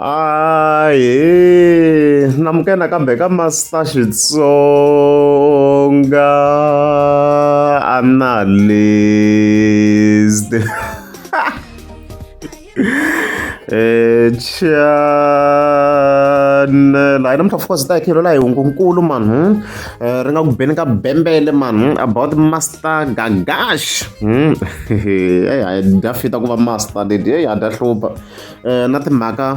Ahee, namukela nakambe ka Master Xitsonga analyst. Channel hayi namuntlha of course ta khelo la hi hungunkulu man ri nga ku beni ka bembele man about Master Gagash hayi da fita ku va master ledi ha da hlupha na timhaka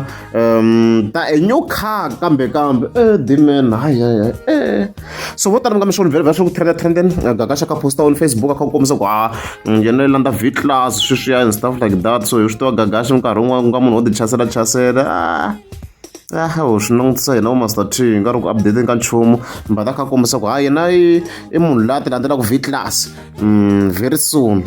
ta a new car kambe dimen hayi so vo tala mi nga mi swona vhele vhele swi ku trending Gagash ka posta on Facebook a kha ku kombisa ku yena landa V-class sweswiya and stuff like that so hi swi tiva Gagash nkarhi wun'wana ku nga munhu wo ti chasela swi langutisa hina vo Master T nga ri ku updateni ka nchumu mbata kha kombisa ku yena i munhu laha ti landzelaka V-class very soon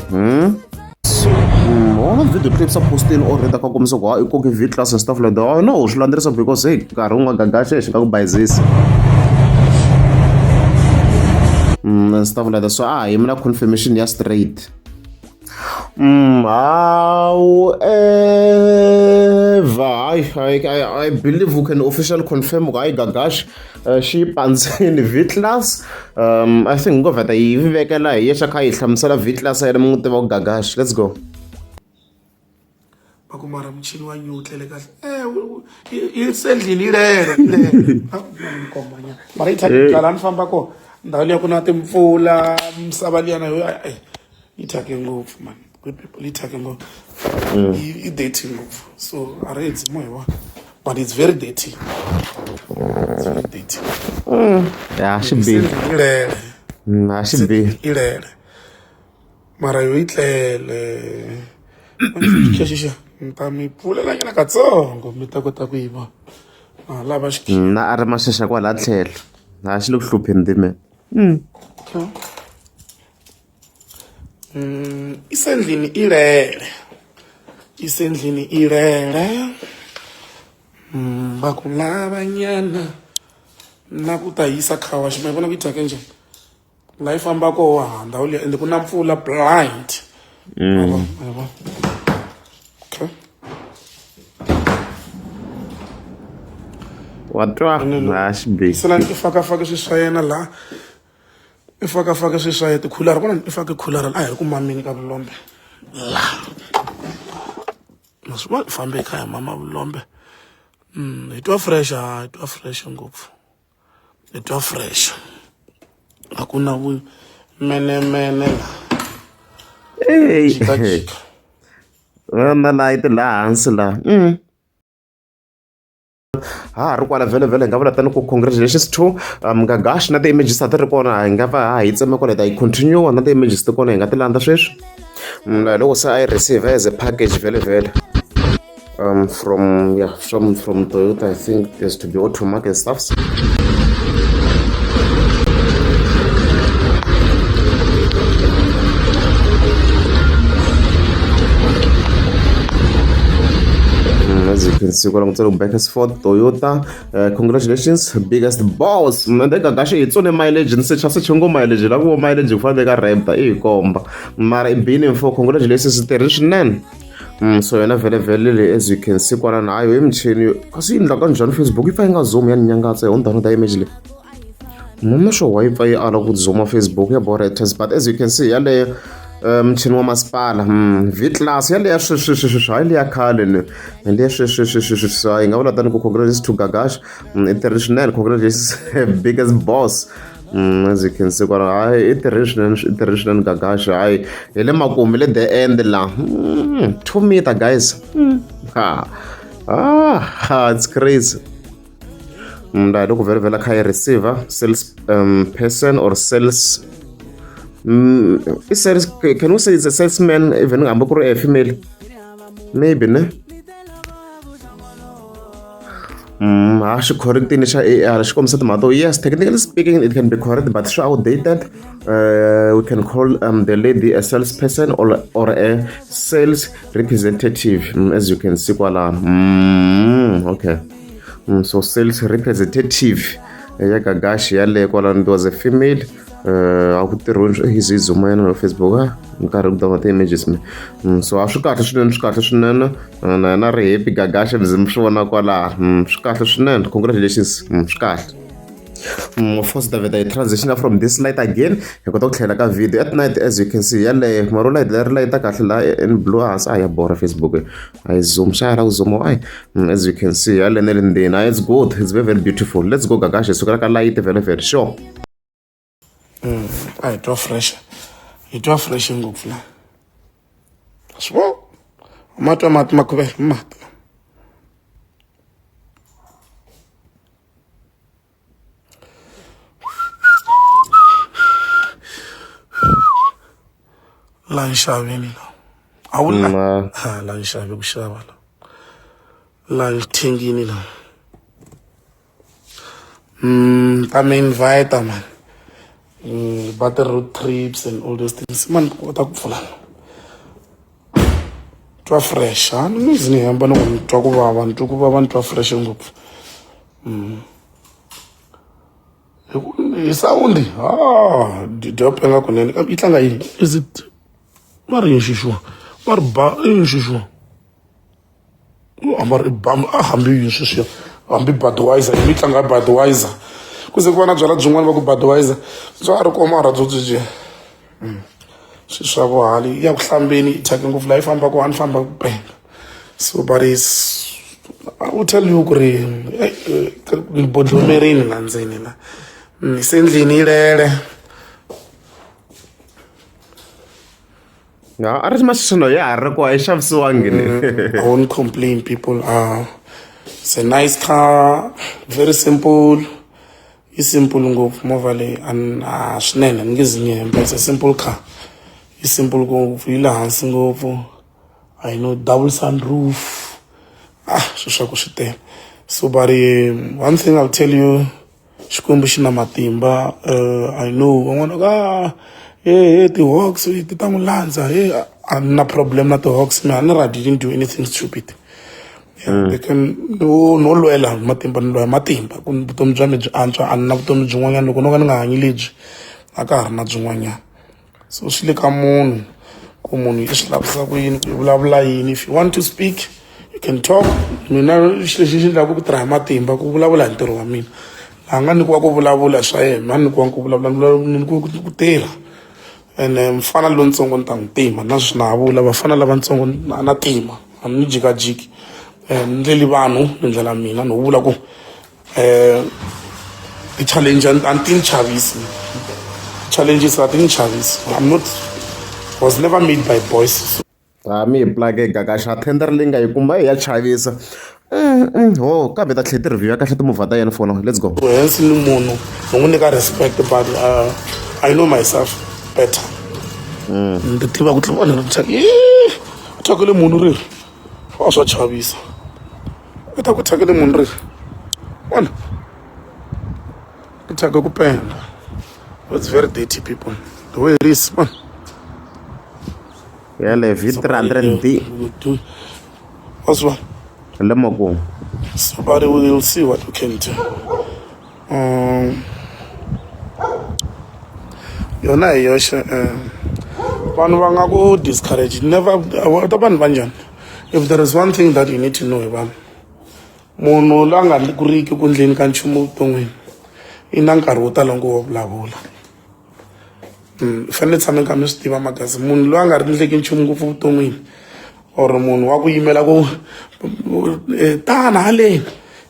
all video clips are posting already ka kombisa ku i koke V-class and stuff like that no swi landzelisa because hey nkarhi wun'wana Gagash xi nga ku bayizisa and stuff like that so hi mina confirmation ya straight however I believe we can officially confirm why Gagash xi pandzeni V-class I think ngo vheta yi vekela hi yexa kha hi hlamusela V-class ya mu tiva ku Gagash let's go bakumara mchini wa nyutlele kahle isendlini ilele ngikombanya mara ithatha nifamba ko ndawo liya kuna timfula msabaliyana ithake ngopfu man good people ithake ngopfu i dating ngopfu so arrange moyo but it's very dirty yeah should be should be ilele mara yo itlele keshisha mpamipfula la nyana katsongo mi ta kota ku yiva lava xi na a ri maxaxa kwala tlhelo a xi le ku hlupheni dime isendlini ilele bakulavanyana na ku ta yisa khawa xi ma vona ku yi thake njhani la yi fambako ndhawu liya ende ku na mpfula blind watwa xi bihi selani i fakafaka swi swa yena la i fakafaka swi swa yena tikhulara kona i fake khulara a hi ri ku mameni ka vulombe la naswona i fambe kha ya mama vulombe hi twa fresh ngopfu hi twa fresh a ku na menemene la na layi la hansi la ri kwala vhele hi nga vula tani ku congratulations to Gagash na ti-images a ti ri kona hi nga va hi tseme kwala hi ta yi continue na ti-images ti kona hi nga ti landza sweswi loko se a yi receive as a package vhele from Toyota I think there's to be automatic and stuff as you can see kwala back as for Toyota congratulations biggest boss mande Gagash hi tsone mileage ni secha ngo mileage la ku mileage ku fane ka ramp i komba mara I been for congratulations tirhi swinene so yena vhele as you can see kwala na hayo emchini kasi indla kanjani Facebook ifa inga zoom ya nyangatsa on down the image le mama sure wifi ala ku zoom Facebook ya boretters but as you can see yale mchini wa masipala V-class yaleya sweswi ya khale ni leya sweswi hi nga vula tani ku congratulations to Gagash international congratulations biggest boss as you can see kwala international Gagash hayi hi le makumu le the end la 2 meter guys it's crazy loko vhele kha yi receiver sales person or sales can we say it's a salesman even ngambe ku ri a female maybe ne xi correctini xa AR xi kombisa timhaka yes technically speaking it can be correct but swi outdated we can call the lady a salesperson or a sales representative as you can see kwala okay so sales representative ya Gagash yale kwala it was a female a ku tirhiweni hi Zoom yena na Facebook nkarhi ku download ti-images so a swi kahle swinene na ri happy gagasha mi swi vona kwalaha swi kahle swinene, congratulations swi kahle. First David, I transition from this light again. I got to ka video at night, as you can see. Yale maro light there light kahle in blue as I bora Facebook. I zoom shara zoom I as you can see. Yale nelindina it's good. It's very beautiful. Let's go gagasha. So ka light very sure. I draw fresh. You draw fresh ngopfu la. Swo. Matwa makube mat. La nxaveni la. A wu la. La nxavi ku xava la. La thengini la. Ta me invite man. But the road trips and all those things. Man, what up for twa fresh, huh? No is ni hamba no twa ku bava twa fresh ngopfu. Isawundi. Didopenga kunene. Itlanga yini? Is it mari yishishwa? Mari ba yishishwa. Amari bam hambi yishishwa. Hambi Budweiser, itlanga Budweiser. Kuze kuva na byala byin'wana va ku Budweiser bya ri koma ra byo swi swa vuhali ya ku hlambeni i thyake ngopfu laha i fambaka a ni famba ku penga. So but I will tell you ku ri ni bodlomerini la ndzeni la ni se ndlini yi lele. A ri maxixino ya ha ri kona a yi xavisiwangi. I won't complain, people. It's a nice car, very simple. It's simple ngopfu movha leyi swinene ni nge zi nyemba. It's a simple car. It's simple ngopfu yi le hansi ngopfu. I know double sunroof. Swi swa ku swi tele. So but one thing I'll tell you, Xikwembu xi na matimba. I know van'wana ti-Hawks ti ta n'wi landza. A ni na problem na ti-Hawks. I didn't do anything stupid. They can no lwela matimba ni lwa matimba ku vutomi bya mi byi antswa a ni na vutomi byin'wanyana loko no ka ni nga hanyi lebyi a ka ha ri na byin'wanyana. So swi le ka munhu ku munhu i swi lavisa ku yini ku vulavula yini. If you want to speak you can talk. Mina xi lexi xi endlaka ku tirha hi matimba ku vulavula hi ntirho wa mina. Laha nga nyikiwa ku vulavula swa yena a nyikiwa ku vulavula ni ku tirha. And mfana lontsongo ni ta n'wi tima na sweswi na ha vula vafana lavatsongo na tima a ni jikajiki. Ndleli vanhu ni ndlela mina no vula ku challenge anti chavisi challenges are thing chavisi. Was never made by boys. Mi hi plug gagasha tender leyi nga yi kuma ya chavisa. Kambe ta tlhela ti review ya kahle timovha ta yena fona. Let's go. Hensi ni munhu ni n'wi nyika respect but I know myself better. Ni tiva ku tlhela ni thyakele munhu ri a swa chavisa. Ku thyakele munhu ri vona ku thyaka ku penga. It's very dirty, people. The way it is, man. Yeah, le V300D. What's what? Lemoko. Somebody will see what we can do. You're not vanhu va nga ku discourage. Never. If there is one thing that you need to know about munhu la nga ku riki ku ndleni ka nchumu vuton'wini i na nkarhi wo tala ngo vulavula. Fanele tshame ka mi swi tiva magasi munhu loyi a nga ri ndleki nchumu ngopfu vuton'wini or munhu wa ku yimela ku tana haleni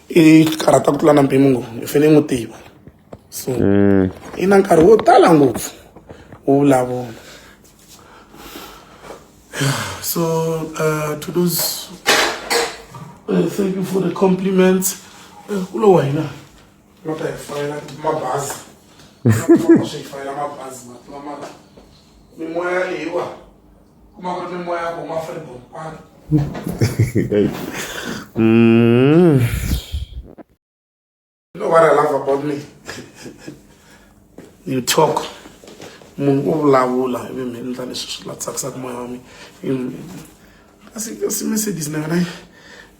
i karata ku tlula na mpimo ngo i fanele n'wi tiva. So i na nkarhi wo tala ngopfu wo vulavula. So to those thank you for the compliments. Ulo wena not a file mabazi. Not file mabazi mama. Mimoya liwa. Kuma kwa mimoya kwa mafredo. You know what I love about me? You talk. Mungu vulavula ibe mina ndla leswi la tsakisa ku moya wa mina. Kasi messages na ngana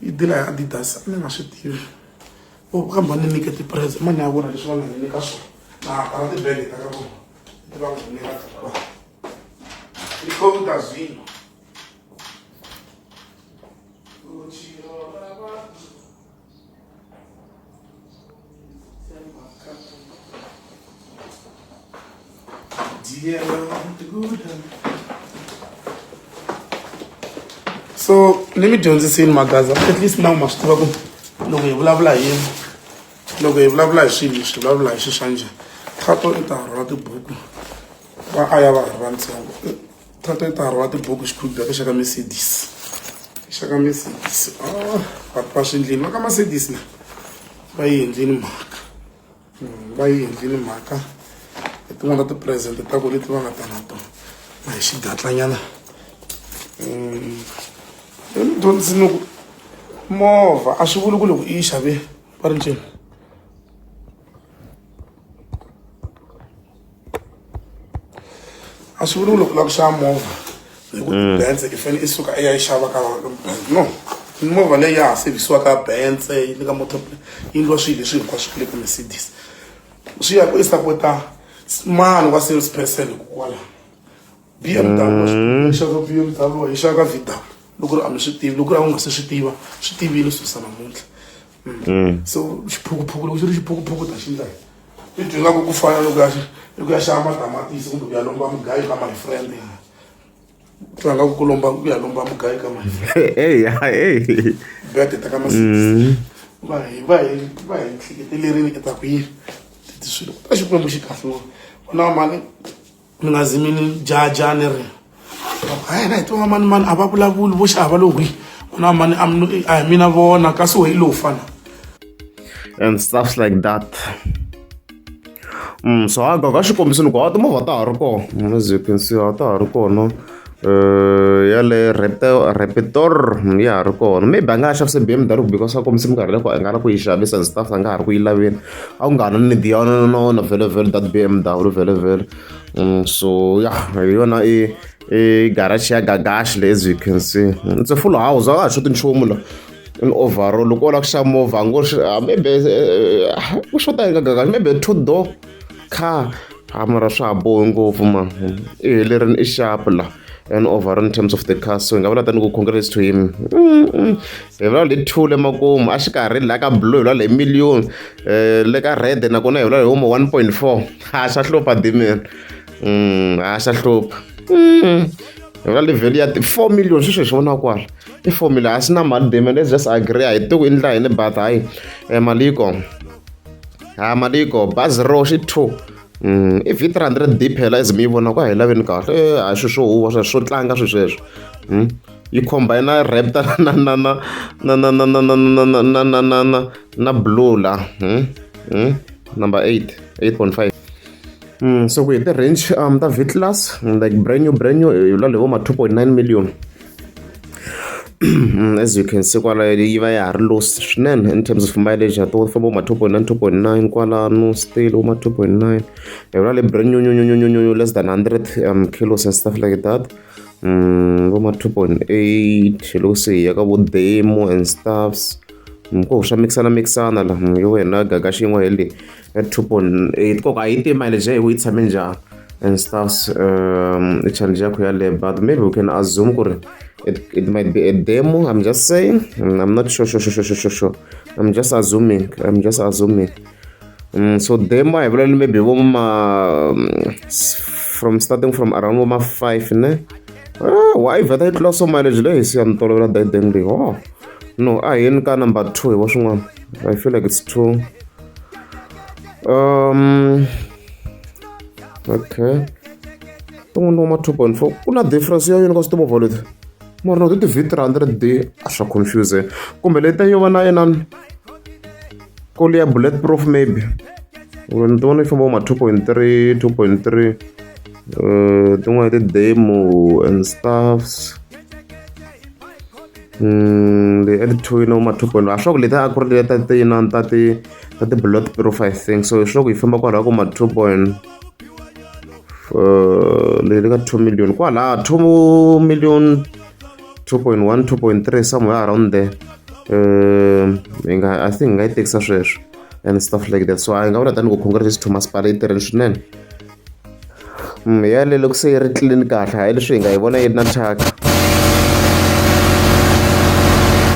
yi dila Adidas ni nga swi tivi. Kamba ni nyike ti-prize mani ya vona leswi va nga ni nyika swona. Na a ti bele ta ka vona. Ikhoda zwino. So let me dyondziseni magaza at least now ma swi tiva ku loko hi vulavula hi yini loko hi vulavula hi swilo swi vulavula hi xa njhani thato i ta rhwala tibuku va aya va ha ri vantsongo thato i ta rhwala tibuku xikhubi ka xaka Mercedes vanhu va swindlini va ka Mercedes na va yi endlini mhaka hi tin'wana ta ti-present ta ku leti va nga ta na tona na hi xigatlanyana dyondzisini ku movha a swi vuli ku loko i yi xave va ri ncini a swi vuli ku loko u lava ku xava movha hi ku Benz i fanele i suka i ya yi xava ka no movha leyi ya ha sevhisiwa ka Benz yi le ka motorplay yi endliwa swilo leswi hinkwaswo ku le ka Mercedes swi ya ku i sapota mani wa sales person kwala BMW xava BMW hi xava VW loko ri a mi swi tivi loko ri a u nga se swi tiva swi tivile susa namuntlha so xiphukuphuku loko xi ri xiphukuphuku ta xi ndlayi i dyondzaka ku fana loko ya xava matamatisi kumbe ku ya lomba mugayo ka my friend tlanga ku ku ya lomba mugayo ka my friend bet ta ka Mercedes va hi hleketelerini ke ta ku yi ti swilo ta xikwembu xi kahle na mani mi nga zi mini jaja ni ri hayi na hi twa mani a va vulavuli vo xava lowi na mani a hi mina vona kasi wehi lowu fana and stuff like that. So I got xikombiso ni ku a timovha ta ha ri kona as you can see a ta ha ri kona ya le Raptor ya ha ri kona maybe a nga ha xavise BMW because a kombise minkarhi leyi a nga la ku yi xavisa and stuff a nga ha ri ku yi laveni a ku nga na nidi ya na vhele that BMW vhele so yeah hi yona i garage ya Gagash as you can see it's a full house a nga ha xoti nchumu la in overall loko u lava ku xava movha ngo maybe ku xota eka Gagash maybe 2-door car mara swa ha bohi ngopfu man i helerini i sharp la and over in terms of the car so hi nga vula tani ku congrats to him hi vula le two le makumu a xikarhi la ka blue hi vula le million le ka red nakona hi vula hi huma 1.4 a xa hlupha dimen a xa hlupha hi vula level ya 4 million sweswo hi swi vona kwala i 4 million a swi na mali dimen let's just agree a hi tiku i ndla yini but hayi maliko bazi ro xi 2 i V300 D phela as mi yi vona ku a hi laveni kahle a swi swo huwa swo tlanga swi sweswo yi combine Raptor na blue la number 8.5 so ku hi ti-range ta V-Class like brand new yi vula levo ma 2.9 million as you can see kwala yi va ya ha ri low swinene in terms of mileage to famba ma 2.9 kwalano still ma 2.9 hi vula le brand new less than 100 kilos and stuff like that vo ma 2.8 loko se hi ya ka vo demo and stuffs ko swa mixana la yo wena Gagash yin'we hi le at 2.8 koka a yi ti mileage hi yi tshame njhani and stuffs i challenge yakho yale but maybe we can assume ku ri it might be a demo. I'm just saying. I'm not sure. I'm just assuming. So demo, I will maybe from starting from around 5, ne? Why that loss of mileage? I'm told that then oh no, I ain't got number 2. What's one? I feel like it's 2. Okay. Don't know 2.4. Kuna difference here, you know, customer volume. Mara no ti V300 D a swa confuse kumbe leta yo va na yena ko le ya bulletproof maybe when the one from ma 2.3 tin'wana ti demo and stuffs the L2 ma 2.1 a swa ku leta a ku ri leta ti na ta ti bulletproof I think so swa ku yi famba kwala ku ma 2. Le ka 2 million kwala 2 million 2.1, 2.3, somewhere around there. I think I take such and stuff like that. So I got to congratulate Thomas Paliter and Shunen. yale loko se yi ri clean kahle hayi leswi hi nga yi vona yi ri na thyaka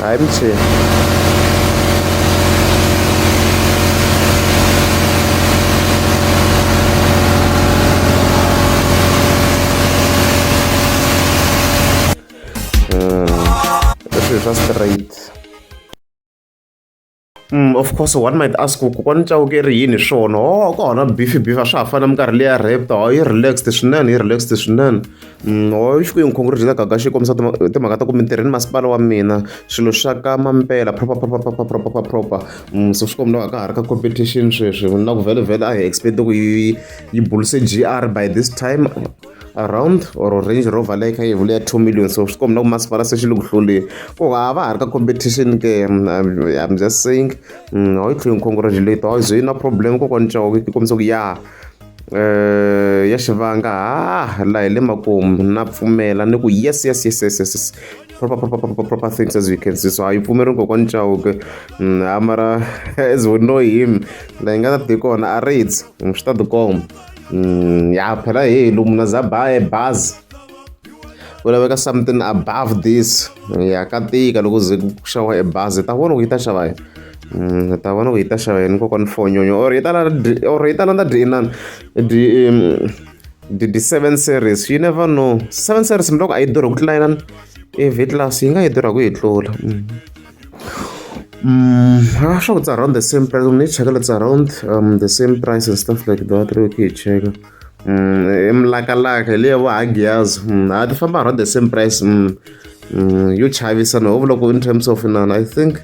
hayi michini leswi swa straight. Of course one might ask kokwani Chauke ri yini swona kona beef a swa ha fana minkarhi leya rapta yi relaxed swinene yi fike yi n'wi congratulate gaga xi kombisa timhaka ta ku mintirheni masipala wa mina swilo swa ka mampela proper so swi komba ka ha ri ka competition sweswi na ku vhele a hi expect ku yi bulise GR by this time around or Range Rover like yi vule ya 2 million so swi komba na ku masipala se xi le ku hluleni ku va ha ri ka competition ke I'm just saying yi tlhela yi congratulate ze na problem kokwani Chauke yi kombisa ku ya xivanga laha hi le makumu na pfumela ni ku yes proper things as we can see so a yi pfumerini kokwani Chauke mara as we know him laha hi nga ta ti kona a rates swi ta ti komba ya phela lomu na za ba bazi ku laveka something above this ya ka tika loko ze ku xava bazi ta vona ku yi ta xava ta vona ku yi ta xava yini kokwani Fonyonyo or yi ta landa di 7 series you never know 7 series mi loko a yi durha ku tlula inani V-Class yi nga yi durha ku yi tlula sure it's around the same price. We need to check it's around the same price and stuff like that. Okay, check. Like lewa agias. I'd find around the same price. You Chavis and overlook in terms of I think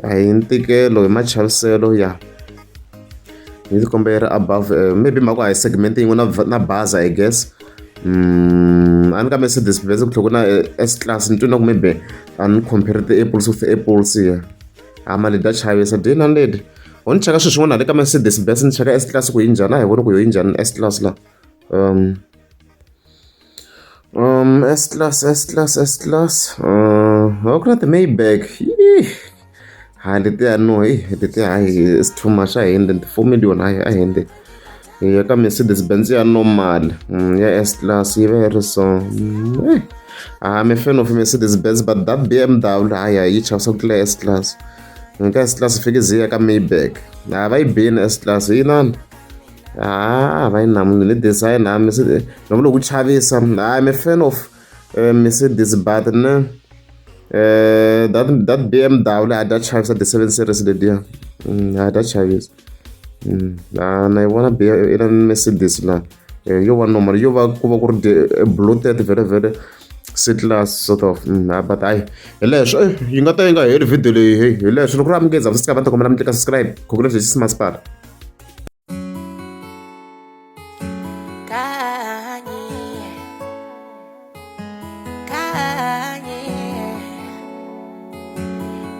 I think lo much sell yeah. You compare above maybe my segmenting one of na bars I guess. And come see this basic to S-Class into no maybe and compare the apples with the apples here. Amali Dutch highway sa din andid. On chaka shishwana leka Mercedes Benz ni chaka S-Class ku injana hai wono ku injana S-Class la. S-Class. Okuna the Maybach. Halite ano it's too much I end 4 million I end. Ya ka Mercedes Benz ya normal. Ya S-Class very so. I'm a fan of Mercedes Benz but that BMW each house of S-Class. Nka S-Class fike ziya ka Maybach vai bini S-Class yinani vai namuni ni design Mercedes noma loku chavisa I'm a fan of Mercedes but that BMW ada chavisa the 7 series lediya ada chavisa na yivona ina Mercedes la yo va normal yo va ku va ku ri bloated very C-Class sort of but leswo yi nga ta yi nga heli video leyi hi leswo loko ri amukeza swi va ta kombela mi subscribe congratulations masipala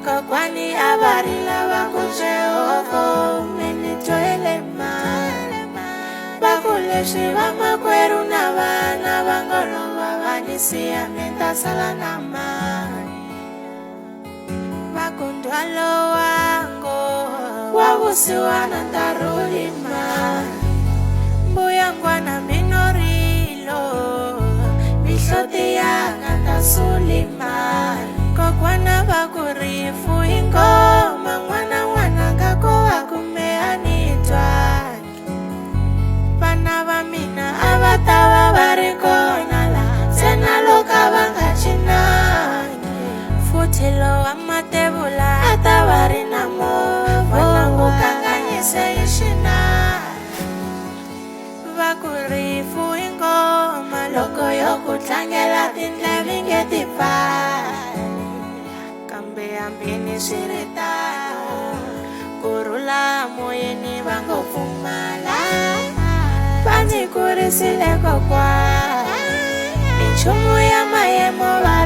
kokwani avari lava ku Jehova mini toele bakuleswi va makwerhu na vana va ngolova vanisiya mita sala na mani vakundwalo wango wa vusiwana ndarulima mbuyangwana minorilo mihloti yanga ndasulima kokwana vakurifu ingoma n'wana ngako wa kumbe anitwa vana va mina a va ta va va ri kona la sena loka va nga cinangi futhi lo wa matebula a ta va ri na movha n'wu kanganyise hi xinari va ku rifu hi ngoma loko yo ku tlangela tindleve nge ti pfali kambe hambini swi ri tano kurhula moyeni va ngo pfumala va ndzi kurisile kokwana minchumu ya mayemo va